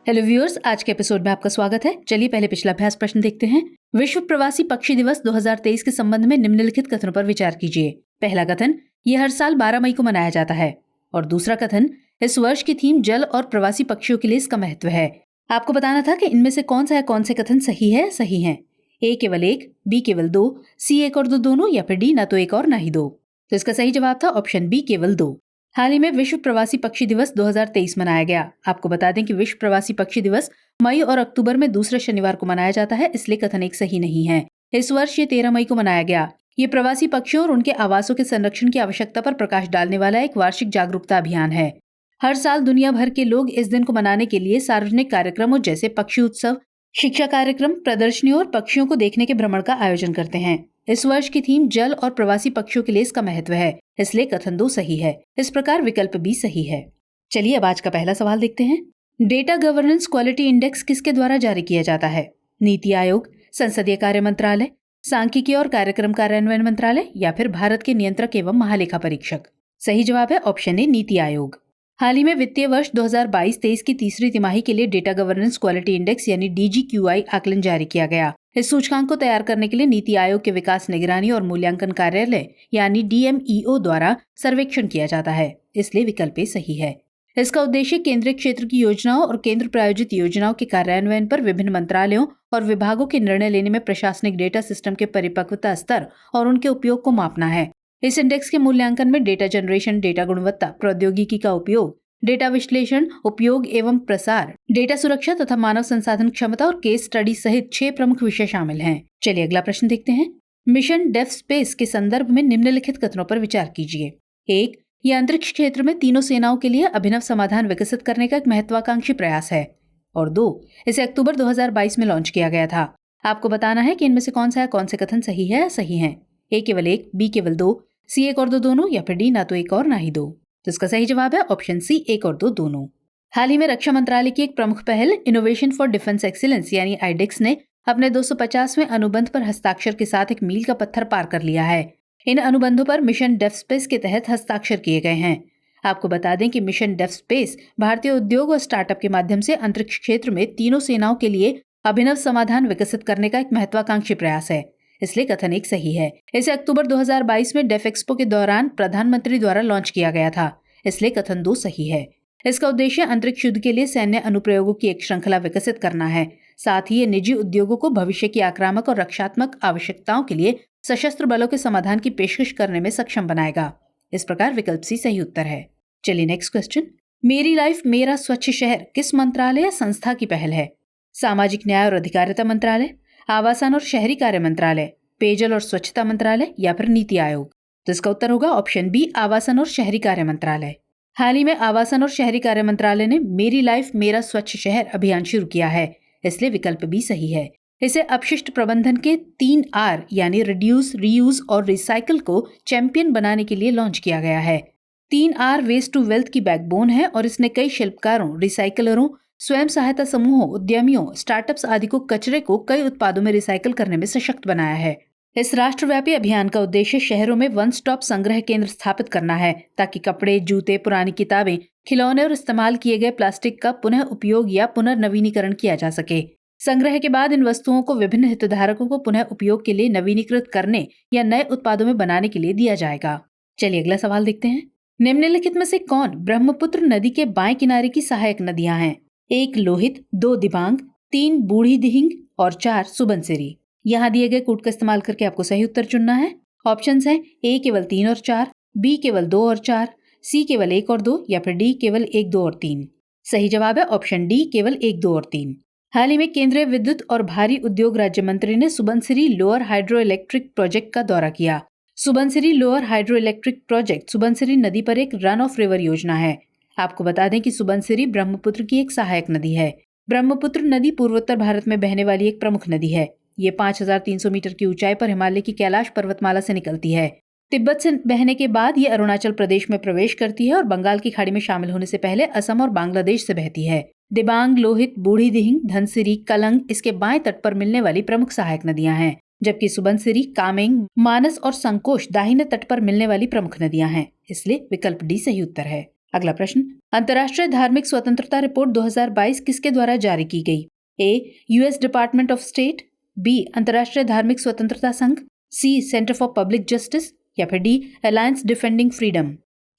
Hello viewers, आज के episode में आपका स्वागत है। चलिए पहले पिछला अभ्यास प्रश्न देखते हैं। विश्व प्रवासी पक्षी दिवस 2023 के संबंध में निम्नलिखित कथनों पर विचार कीजिए। पहला कथन, ये हर साल 12 मई को मनाया जाता है। और दूसरा कथन, इस वर्ष की थीम जल और प्रवासी पक्षियों के लिए इसका महत्व है। आपको बताना था कि इनमें से कौन सा या कौन से कथन सही है सही है। ए केवल एक, बी केवल दो, सी एक और दो दोनों, या फिर डी ना तो एक और ना ही दो। तो इसका सही जवाब था ऑप्शन बी केवल दो। हाल ही में विश्व प्रवासी पक्षी दिवस 2023 मनाया गया। आपको बता दें कि विश्व प्रवासी पक्षी दिवस मई और अक्टूबर में दूसरे शनिवार को मनाया जाता है, इसलिए कथन एक सही नहीं है। इस वर्ष ये 13 मई को मनाया गया। ये प्रवासी पक्षियों और उनके आवासों के संरक्षण की आवश्यकता पर प्रकाश डालने वाला एक वार्षिक जागरूकता अभियान है। हर साल दुनिया भर के लोग इस दिन को मनाने के लिए सार्वजनिक कार्यक्रमों जैसे पक्षी उत्सव, शिक्षा कार्यक्रम, प्रदर्शनियों और पक्षियों को देखने के भ्रमण का आयोजन करते हैं। इस वर्ष की थीम जल और प्रवासी पक्षियों के लिए इसका महत्व है, इसलिए कथन 2 सही है। इस प्रकार विकल्प बी सही है। चलिए अब आज का पहला सवाल देखते हैं। डेटा गवर्नेंस क्वालिटी इंडेक्स किसके द्वारा जारी किया जाता है? नीति आयोग, संसदीय कार्य मंत्रालय, सांख्यिकी और कार्यक्रम कार्यान्वयन मंत्रालय, या फिर भारत के नियंत्रक एवं महालेखा परीक्षक। सही जवाब है ऑप्शन ए, नीति आयोग। हाल ही में वित्तीय वर्ष 2022-23 की तीसरी तिमाही के लिए डेटा गवर्नेंस क्वालिटी इंडेक्स यानी DGQI आकलन जारी किया गया। इस सूचकांक को तैयार करने के लिए नीति आयोग के विकास निगरानी और मूल्यांकन कार्यालय यानी DMEO द्वारा सर्वेक्षण किया जाता है, इसलिए विकल्प ए सही है। इसका उद्देश्य केंद्रीय क्षेत्र की योजनाओं और केंद्र प्रायोजित योजनाओं के कार्यान्वयन पर विभिन्न मंत्रालयों और विभागों के निर्णय लेने में प्रशासनिक डेटा सिस्टम के परिपक्वता स्तर और उनके उपयोग को मापना है। इस इंडेक्स के मूल्यांकन में डेटा जनरेशन, डेटा गुणवत्ता, प्रौद्योगिकी का उपयोग, डेटा विश्लेषण, उपयोग एवं प्रसार, डेटा सुरक्षा तथा मानव संसाधन क्षमता और केस स्टडी सहित 6 प्रमुख विषय शामिल हैं। चलिए अगला प्रश्न देखते हैं। मिशन डेफ स्पेस के संदर्भ में निम्नलिखित कथनों पर विचार कीजिए। 1. यह अंतरिक्ष क्षेत्र में तीनों सेनाओं के लिए अभिनव समाधान विकसित करने का एक महत्वाकांक्षी प्रयास है। और 2. इसे अक्टूबर 2022 में लॉन्च किया गया था। आपको बताना है कि इनमें से कौन सा या कौन से कथन सही है या सही है। ए केवल एक, बी केवल दो, सी एक और दो दोनों, या फिर डी ना तो एक और ना ही दो। तो इसका सही जवाब है ऑप्शन सी, एक और दो दोनों। हाल ही में रक्षा मंत्रालय की एक प्रमुख पहल इनोवेशन फॉर डिफेंस एक्सीलेंस यानी IDEX ने अपने 250वें अनुबंध पर हस्ताक्षर के साथ एक मील का पत्थर पार कर लिया है। इन अनुबंधों पर मिशन डेफ स्पेस के तहत हस्ताक्षर किए गए हैं। आपको बता दें कि मिशन डेफ स्पेस भारतीय उद्योग और स्टार्टअप के माध्यम से अंतरिक्ष क्षेत्र में तीनों सेनाओं के लिए अभिनव समाधान विकसित करने का एक महत्वाकांक्षी प्रयास है, इसलिए कथन एक सही है। इसे अक्टूबर 2022 में डेफ एक्सपो के दौरान प्रधानमंत्री द्वारा लॉन्च किया गया था, इसलिए कथन 2 सही है। इसका उद्देश्य अंतरिक्ष युद्ध के लिए सैन्य अनुप्रयोगों की एक श्रृंखला विकसित करना है। साथ ही ये निजी उद्योगों को भविष्य की आक्रामक और रक्षात्मक आवश्यकताओं के लिए सशस्त्र बलों के समाधान की पेशकश करने में सक्षम बनाएगा। इस प्रकार विकल्प सी सही उत्तर है। चलिए नेक्स्ट क्वेश्चन। मेरी लाइफ मेरा स्वच्छ शहर किस मंत्रालय या संस्था की पहल है? सामाजिक न्याय और अधिकारिता मंत्रालय, आवासन और शहरी कार्य मंत्रालय, पेयजल और स्वच्छता मंत्रालय, या फिर नीति आयोग। तो इसका उत्तर होगा ऑप्शन बी, आवासन और शहरी कार्य मंत्रालय। हाल ही में आवासन और शहरी कार्य मंत्रालय ने मेरी लाइफ मेरा स्वच्छ शहर अभियान शुरू किया है, इसलिए विकल्प बी सही है। इसे अपशिष्ट प्रबंधन के 3 R यानी रिड्यूस, रीयूज और रिसाइकल को चैंपियन बनाने के लिए लॉन्च किया गया है। 3 R वेस्ट टू वेल्थ की बैकबोन है और इसने कई शिल्पकारों, रिसाइकलरों, स्वयं सहायता समूहों, उद्यमियों, स्टार्टअप्स आदि को कचरे को कई उत्पादों में रिसाइकल करने में सशक्त बनाया है। इस राष्ट्रव्यापी अभियान का उद्देश्य शहरों में वन स्टॉप संग्रह केंद्र स्थापित करना है, ताकि कपड़े, जूते, पुरानी किताबें, खिलौने और इस्तेमाल किए गए प्लास्टिक का पुनः उपयोग या पुनर्नवीनीकरण किया जा सके। संग्रह के बाद इन वस्तुओं को विभिन्न हितधारकों को पुनः उपयोग के लिए नवीनीकृत करने या नए उत्पादों में बनाने के लिए दिया जाएगा। चलिए अगला सवाल देखते हैं। निम्नलिखित में से कौन ब्रह्मपुत्र नदी के बाएं किनारे की सहायक नदियां हैं? 1 लोहित, 2 दिबांग, 3 बूढ़ी दिहिंग और 4 सुबनसिरी। यहाँ दिए गए कोड का इस्तेमाल करके आपको सही उत्तर चुनना है। ऑप्शंस हैं ए केवल 3 और 4, बी केवल 2 और 4, सी केवल 1 और 2, या फिर डी केवल 1, 2 और 3। सही जवाब है ऑप्शन डी, केवल 1, 2 और 3। हाल ही में केंद्रीय विद्युत और भारी उद्योग राज्य मंत्री ने Subansiri lower hydro electric project का दौरा किया। Subansiri lower hydro electric project Subansiri नदी पर एक रन ऑफ रिवर योजना है। आपको बता दें कि सुबनसिरी ब्रह्मपुत्र की एक सहायक नदी है। ब्रह्मपुत्र नदी पूर्वोत्तर भारत में बहने वाली एक प्रमुख नदी है। ये 5300 मीटर की ऊंचाई पर हिमालय की कैलाश पर्वतमाला से निकलती है। तिब्बत से बहने के बाद ये अरुणाचल प्रदेश में प्रवेश करती है और बंगाल की खाड़ी में शामिल होने से पहले असम और बांग्लादेश से बहती है। दिबांग, लोहित, बूढ़ी दिहिंग, धनसिरी, कलंग इसके बाएं तट पर मिलने वाली प्रमुख सहायक नदियां हैं, जबकि सुबनसिरी, कामेंग, मानस और संकोश दाहिने तट पर मिलने वाली प्रमुख नदियां हैं। इसलिए विकल्प डी सही उत्तर है। अगला प्रश्न, अंतर्राष्ट्रीय धार्मिक स्वतंत्रता रिपोर्ट 2022 किसके द्वारा जारी की गई? A, US department of state, B, अंतर्राष्ट्रीय धार्मिक स्वतंत्रता संघ, C, centre for public justice, या फिर डी, अलायंस डिफेंडिंग फ्रीडम।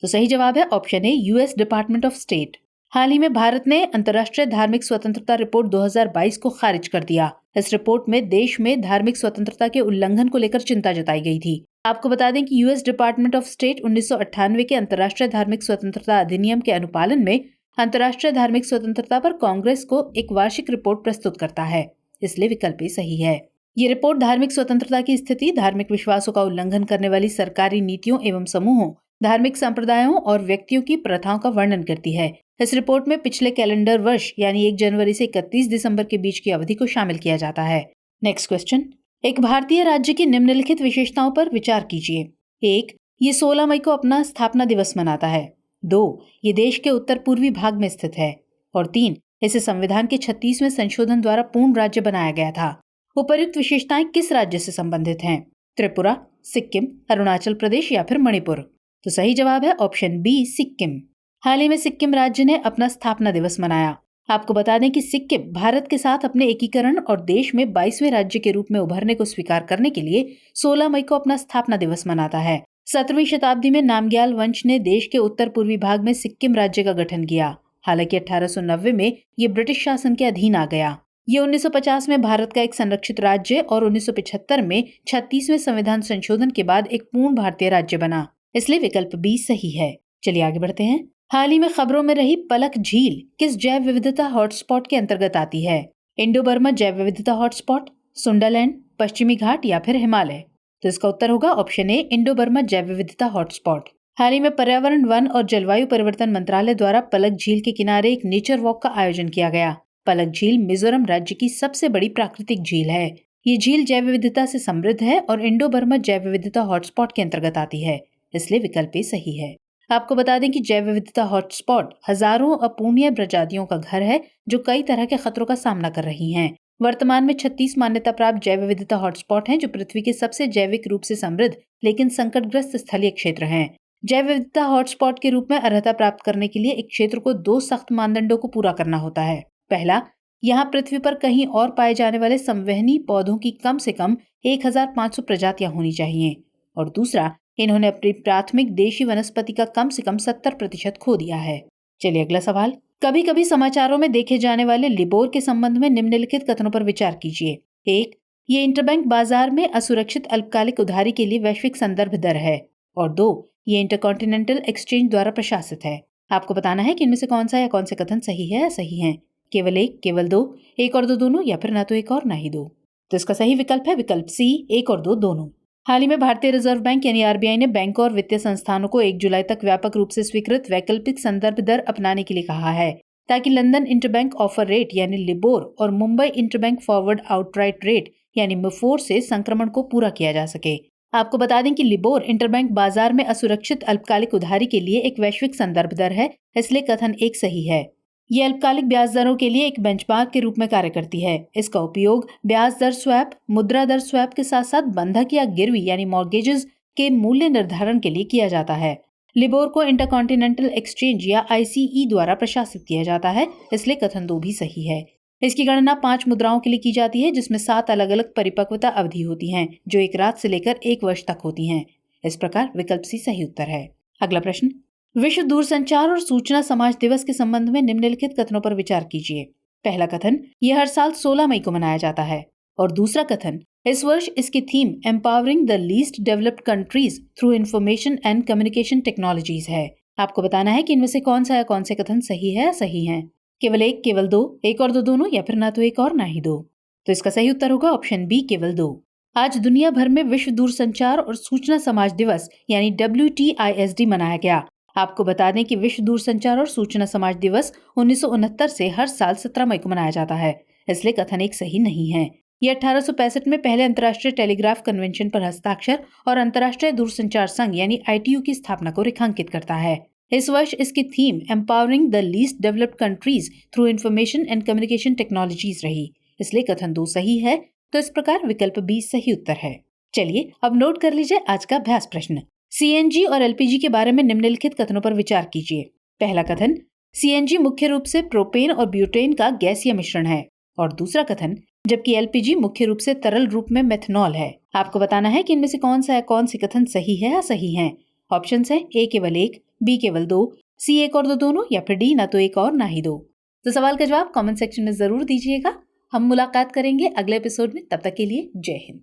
तो सही जवाब है option A, US department of state. हाल ही में भारत ने अंतर्राष्ट्रीय धार्मिक स्वतंत्रता रिपोर्ट 2022 को खारिज कर दिया। इस रिपोर्ट में देश में धार्मिक स्वतंत्रता के उल्लंघन को लेकर चिंता जताई गई थी। आपको बता दें कि यूएस डिपार्टमेंट ऑफ स्टेट 1998 के अंतर्राष्ट्रीय धार्मिक स्वतंत्रता अधिनियम के अनुपालन में अंतर्राष्ट्रीय धार्मिक स्वतंत्रता पर कांग्रेस को एक वार्षिक रिपोर्ट प्रस्तुत करता है, इसलिए विकल्प ए सही है। ये रिपोर्ट धार्मिक स्वतंत्रता की स्थिति, धार्मिक विश्वासों का उल्लंघन करने वाली सरकारी नीतियों एवं समूहों, धार्मिक संप्रदायों और व्यक्तियों की प्रथाओं का वर्णन करती है। इस रिपोर्ट में पिछले कैलेंडर वर्ष यानी 1 जनवरी से 31 दिसंबर के बीच की अवधि को शामिल किया जाता है। नेक्स्ट क्वेश्चन, एक भारतीय राज्य की निम्नलिखित विशेषताओं पर विचार कीजिए। 1, ये 16 मई को अपना स्थापना दिवस मनाता है। 2, ये देश के उत्तर पूर्वी भाग में स्थित है। और 3, इसे संविधान के 36वें संशोधन द्वारा पूर्ण राज्य बनाया गया था। उपर्युक्त विशेषताएं किस राज्य से संबंधित हैं? त्रिपुरा, सिक्किम, अरुणाचल प्रदेश या फिर मणिपुर। तो सही जवाब है ऑप्शन बी, सिक्किम। हाल ही में सिक्किम राज्य ने अपना स्थापना दिवस मनाया। आपको बता दें कि सिक्किम भारत के साथ अपने एकीकरण और देश में 22वें राज्य के रूप में उभरने को स्वीकार करने के लिए 16 मई को अपना स्थापना दिवस मनाता है। 17वीं शताब्दी में नामग्याल वंश ने देश के उत्तर पूर्वी भाग में सिक्किम राज्य का गठन किया। हालांकि 1890 में ये ब्रिटिश शासन के अधीन आ गया। ये 1950 में भारत का एक संरक्षित राज्य और 1975 में 36वें संविधान संशोधन के बाद एक पूर्ण भारतीय राज्य बना, इसलिए विकल्प बी सही है। चलिए आगे बढ़ते हैं। हाल ही में खबरों में रही पलक झील किस जैव विविधता हॉटस्पॉट के अंतर्गत आती है? इंडो बर्मा जैव विविधता हॉटस्पॉट, सुंडरलैंड, पश्चिमी घाट या फिर हिमालय। तो इसका उत्तर होगा ऑप्शन ए, इंडो बर्मा जैव विविधता हॉटस्पॉट। हाल ही में पर्यावरण, वन और जलवायु परिवर्तन मंत्रालय द्वारा पलक झील के किनारे एक नेचर वॉक का आयोजन किया गया। पलक झील मिजोरम राज्य की सबसे बड़ी प्राकृतिक झील है। ये झील जैव विविधता से समृद्ध है और इंडो बर्मा जैव विविधता हॉटस्पॉट के अंतर्गत आती है, इसलिए विकल्प ए सही है। आपको बता दें कि जैव विविधता हॉटस्पॉट हजारों अपूर्णीय प्रजातियों का घर है जो कई तरह के खतरों का सामना कर रही हैं। वर्तमान में 36 मान्यता प्राप्त जैव विविधता हॉटस्पॉट हैं जो पृथ्वी के सबसे जैविक रूप से समृद्ध लेकिन संकटग्रस्त स्थलीय क्षेत्र हैं। जैव विविधता हॉटस्पॉट के रूप में अर्हता प्राप्त करने के लिए एक क्षेत्र को 2 सख्त मानदंडों को पूरा करना होता है। पहला, यहाँ पृथ्वी पर कहीं और पाए जाने वाले संवहनी पौधों की कम से कम 1500 प्रजातियां होनी चाहिए। और दूसरा, इन्होंने अपनी प्राथमिक देशी वनस्पति का कम से कम 70% खो दिया है। चलिए अगला सवाल। कभी कभी समाचारों में देखे जाने वाले लिबोर के संबंध में निम्नलिखित कथनों पर विचार कीजिए। 1, ये इंटरबैंक बाजार में असुरक्षित अल्पकालिक उधारी के लिए वैश्विक संदर्भ दर है। और 2, ये इंटरकॉन्टिनेंटल एक्सचेंज द्वारा प्रशासित है। आपको बताना है कि इनमें से कौन सा या कौन से कथन सही है या सही है। केवल 1, केवल 2, 1 और 2 दोनों, या फिर ना तो 1 और ना ही 2। तो इसका सही विकल्प है विकल्प सी, 1 और 2 दोनों। हाल ही में भारतीय रिजर्व बैंक यानी आरबीआई ने बैंकों और वित्तीय संस्थानों को 1 जुलाई तक व्यापक रूप से स्वीकृत वैकल्पिक संदर्भ दर अपनाने के लिए कहा है, ताकि लंदन इंटरबैंक ऑफर रेट यानी लिबोर और Mumbai interbank forward outright rate यानी मिफोर से संक्रमण को पूरा किया जा सके। आपको बता दें कि लिबोर इंटरबैंक बाजार में असुरक्षित अल्पकालिक उधारी के लिए एक वैश्विक संदर्भ दर है, इसलिए कथन 1 सही है। ये अल्पकालिक ब्याज दरों के लिए एक बेंचमार्क के रूप में कार्य करती है। इसका उपयोग ब्याज दर स्वैप, मुद्रा दर स्वैप के साथ साथ बंधक या गिरवी यानी मॉर्गेजेस के मूल्य निर्धारण के लिए किया जाता है। लिबोर को इंटरकॉन्टिनेंटल एक्सचेंज या आईसीई द्वारा प्रशासित किया जाता है, इसलिए कथन 2 भी सही है। इसकी गणना 5 मुद्राओं के लिए की जाती है, जिसमें 7 अलग अलग परिपक्वता अवधि होती हैं, जो 1 रात से लेकर 1 वर्ष तक होती हैं। इस प्रकार विकल्प सी सही उत्तर है। अगला प्रश्न, विश्व दूरसंचार और सूचना समाज दिवस के संबंध में निम्नलिखित कथनों पर विचार कीजिए। पहला कथन, यह हर साल 16 मई को मनाया जाता है। और दूसरा कथन, इस वर्ष इसकी theme empowering the least developed countries through information and communication technologies है। आपको बताना है कि इनमें से कौन सा या कौन से कथन सही है या सही है। केवल 1, केवल 2, 1 और 2 दोनों, या फिर ना तो 1 और ना ही 2। तो इसका सही उत्तर होगा ऑप्शन बी, केवल 2। आज दुनिया भर में विश्व दूरसंचार और सूचना समाज दिवस यानी WTISD मनाया गया। आपको बता दें कि विश्व दूरसंचार और सूचना समाज दिवस 1969 से हर साल 17 मई को मनाया जाता है, इसलिए कथन 1 सही नहीं है। यह 1865 में पहले अंतर्राष्ट्रीय टेलीग्राफ कन्वेंशन पर हस्ताक्षर और अंतर्राष्ट्रीय दूरसंचार संघ यानी ITU की स्थापना को रेखांकित करता है। इस वर्ष इसकी theme empowering the least developed countries through information and communication technologies रही, इसलिए कथन 2 सही है। तो इस प्रकार विकल्प बी सही उत्तर है। चलिए अब नोट कर लीजिए आज का अभ्यास प्रश्न। CNG और LPG के बारे में निम्नलिखित कथनों पर विचार कीजिए। पहला कथन, सीएनजी मुख्य रूप से प्रोपेन और ब्यूटेन का गैसीय मिश्रण है। और दूसरा कथन, जबकि एलपीजी मुख्य रूप से तरल रूप में मेथनॉल है। आपको बताना है कि इनमें से कौन सी कथन सही है या सही है। ऑप्शंस हैं ए केवल 1, बी केवल 2, सी 1 और 2 दोनों, या फिर डी ना तो 1 और ना ही 2। तो सवाल का जवाब कमेंट सेक्शन में जरूर दीजिएगा। हम मुलाकात करेंगे अगले एपिसोड में। तब तक के लिए जय हिंद।